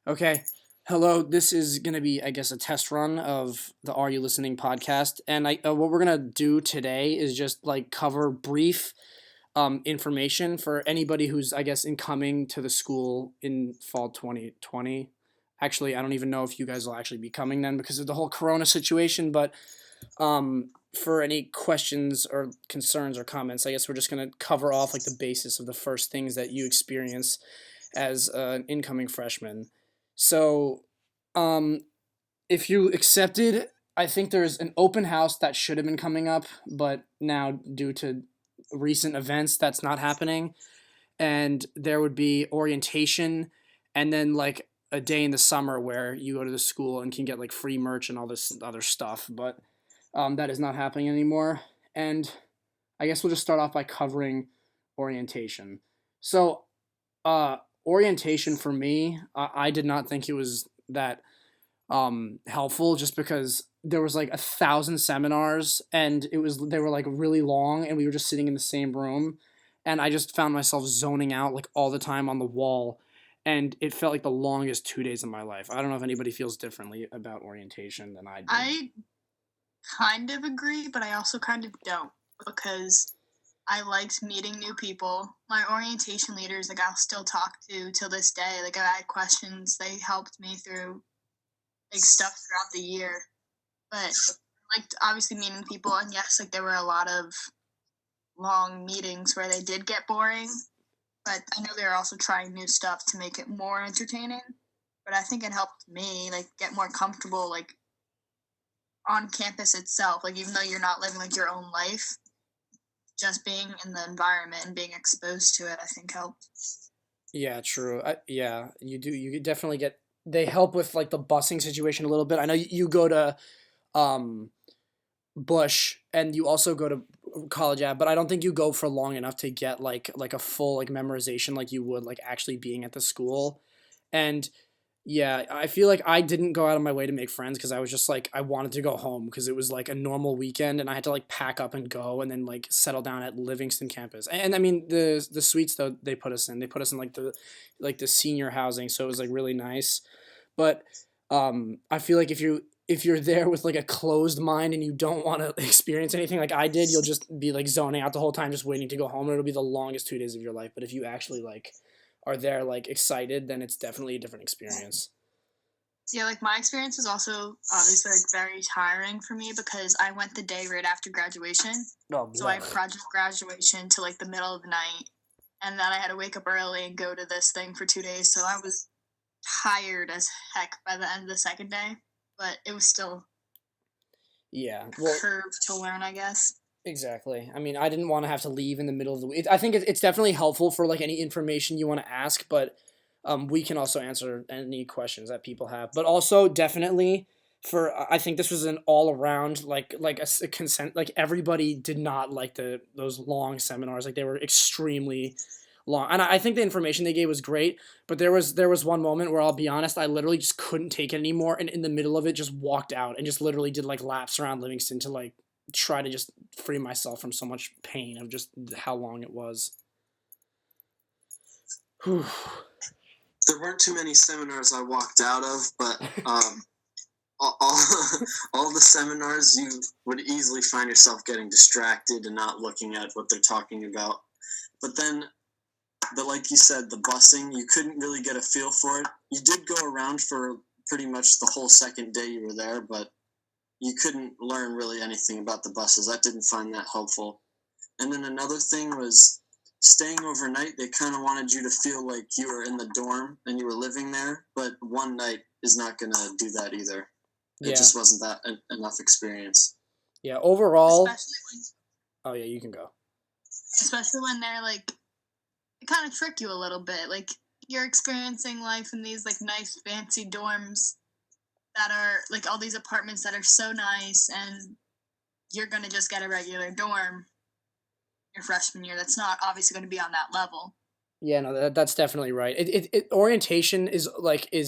Okay. Hello. This is going to be, I guess, a test run of the Are You Listening podcast. And what we're going to do today is just like cover brief information for anybody who's, I guess, incoming to the school in fall 2020. Actually, I don't even know if you guys will actually be coming then because of the whole corona situation. But for any questions or concerns or comments, I guess we're just going to cover off like the basis of the first things that you experience as an incoming freshman. So, um, if you accepted, I think there's an open house that should have been coming up, but now due to recent events, that's not happening. And there would be orientation, and then like a day in the summer where you go to the school and can get like free merch and all this other stuff. But that is not happening anymore. And I guess we'll just start off by covering orientation. So, uh, orientation for me, I did not think it was that helpful just because there was like 1,000 seminars and they were like really long and we were just sitting in the same room and I just found myself zoning out like all the time on the wall and it felt like the longest 2 days of my life. I don't know if anybody feels differently about orientation than I did. I kind of agree, but I also kind of don't because I liked meeting new people. My orientation leaders, like I'll still talk to till this day. Like I had questions, they helped me through like stuff throughout the year. But like obviously meeting people, and yes, like there were a lot of long meetings where they did get boring. But I know they're also trying new stuff to make it more entertaining. But I think it helped me like get more comfortable like on campus itself. Like even though you're not living like your own life, just being in the environment and being exposed to it, I think helped. Yeah, true. Yeah, you do. You could definitely get. They help with like the busing situation a little bit. I know you go to um, Bush and you also go to college app, but I don't think you go for long enough to get like a full like memorization like you would like actually being at the school. And yeah, I feel like I didn't go out of my way to make friends because I was just like I wanted to go home because it was like a normal weekend and I had to like pack up and go and then like settle down at Livingston campus. And I mean the suites though they put us in like the senior housing, so it was like really nice. But I feel like if you're there with like a closed mind and you don't want to experience anything like I did, you'll just be like zoning out the whole time, just waiting to go home. And it'll be the longest 2 days of your life. But if you actually like are there like excited, then it's definitely a different experience. Yeah, like my experience was also obviously like very tiring for me because I went the day right after graduation. Oh, So I project graduation to like the middle of the night, and then I had to wake up early and go to this thing for 2 days. So I was tired as heck by the end of the second day, but it was still yeah. a Well, curve to learn, I guess. exactly. I mean, I didn't want to have to leave in the middle of the week. I think it's definitely helpful for like any information you want to ask, but we can also answer any questions that people have. But also definitely for I think this was an all around like a consent like everybody did not like those long seminars, like they were extremely long. And I think the information they gave was great, but there was one moment where I'll be honest, I literally just couldn't take it anymore, and in the middle of it, just walked out and just literally did like laps around Livingston to like try to just free myself from so much pain of just how long it was. Whew. There weren't too many seminars I walked out of, but all, all the seminars you would easily find yourself getting distracted and not looking at what they're talking about. But then, like you said, the busing, you couldn't really get a feel for it. You did go around for pretty much the whole second day you were there, but you couldn't learn really anything about the buses. I didn't find that helpful. And then another thing was staying overnight. They kind of wanted you to feel like you were in the dorm and you were living there, but one night is not going to do that either. It just wasn't that enough experience. Yeah, overall. Oh yeah, you can go. Especially when they're like, they kind of trick you a little bit. Like you're experiencing life in these like nice fancy dorms that are like all these apartments that are so nice, and you're going to just get a regular dorm your freshman year that's not obviously going to be on that level. Yeah, no, that's definitely right. Orientation is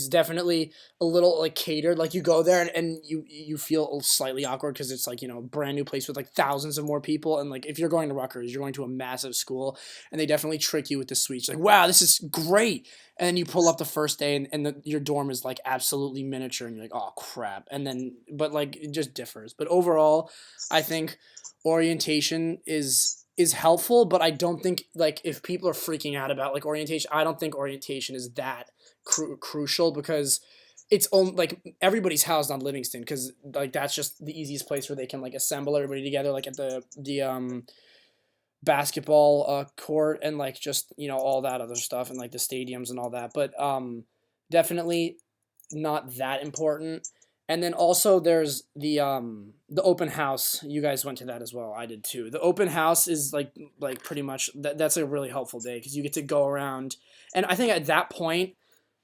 definitely a little like catered. Like you go there and you feel slightly awkward because it's like brand new place with like thousands of more people, and like if you're going to Rutgers, you're going to a massive school, and they definitely trick you with the speech. Like, wow, this is great, and then you pull up the first day and your dorm is like absolutely miniature, and you're like, oh crap, and then but like it just differs. But overall, I think orientation is helpful, but I don't think like if people are freaking out about like orientation, I don't think orientation is that crucial because it's only like everybody's housed on Livingston because like that's just the easiest place where they can like assemble everybody together like at the basketball court and like just all that other stuff and like the stadiums and all that, but definitely not that important. And then also there's the open house. You guys went to that as well. I did too. The open house is like pretty much that's a really helpful day because you get to go around. And I think at that point,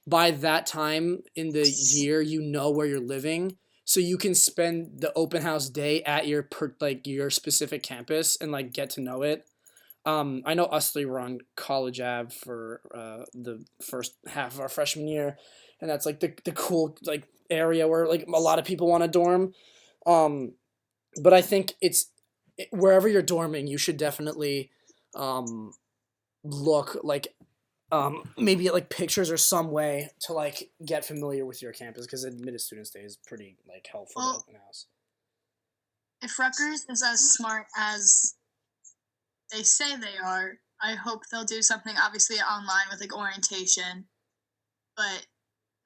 by that time in the year, you know where you're living, so you can spend the open house day at your specific campus and like get to know it. I know us three were on College Ave for the first half of our freshman year, and that's like the cool like area where like a lot of people want to dorm. Um, but I think wherever you're dorming, you should definitely um, look like maybe at like pictures or some way to like get familiar with your campus because admitted student stay is pretty like helpful to Well, open house. if Rutgers is as smart as they say they are, I hope they'll do something obviously online with like orientation, but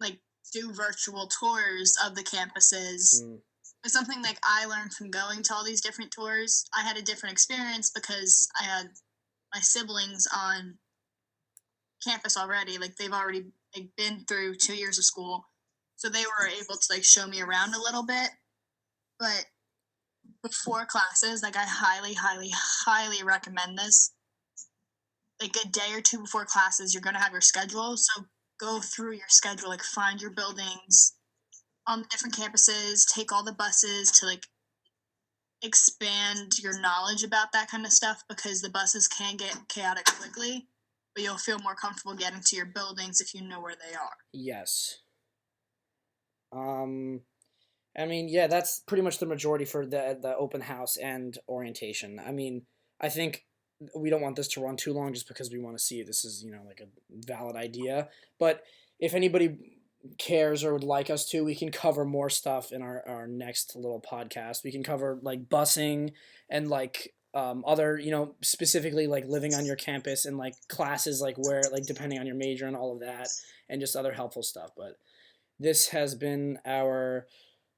like do virtual tours of the campuses. It's something like I learned from going to all these different tours. I had a different experience because I had my siblings on campus already. Like they've already like been through 2 years of school, so they were able to like show me around a little bit. But before classes, like I highly, highly, highly recommend this. Like a day or two before classes, you're gonna have your schedule, so go through your schedule, like find your buildings on the different campuses, take all the buses to like expand your knowledge about that kind of stuff because the buses can get chaotic quickly, but you'll feel more comfortable getting to your buildings if you know where they are. Yes. I mean, yeah, that's pretty much the majority for the open house and orientation. I mean, I think we don't want this to run too long just because we want to see it. This is, like a valid idea. But if anybody cares or would like us to, we can cover more stuff in our next little podcast. We can cover like busing and like other, specifically like living on your campus and like classes, like where, like depending on your major and all of that, and just other helpful stuff. But this has been our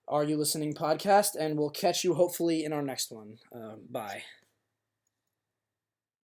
Are You Listening podcast, and we'll catch you hopefully in our next one. Bye.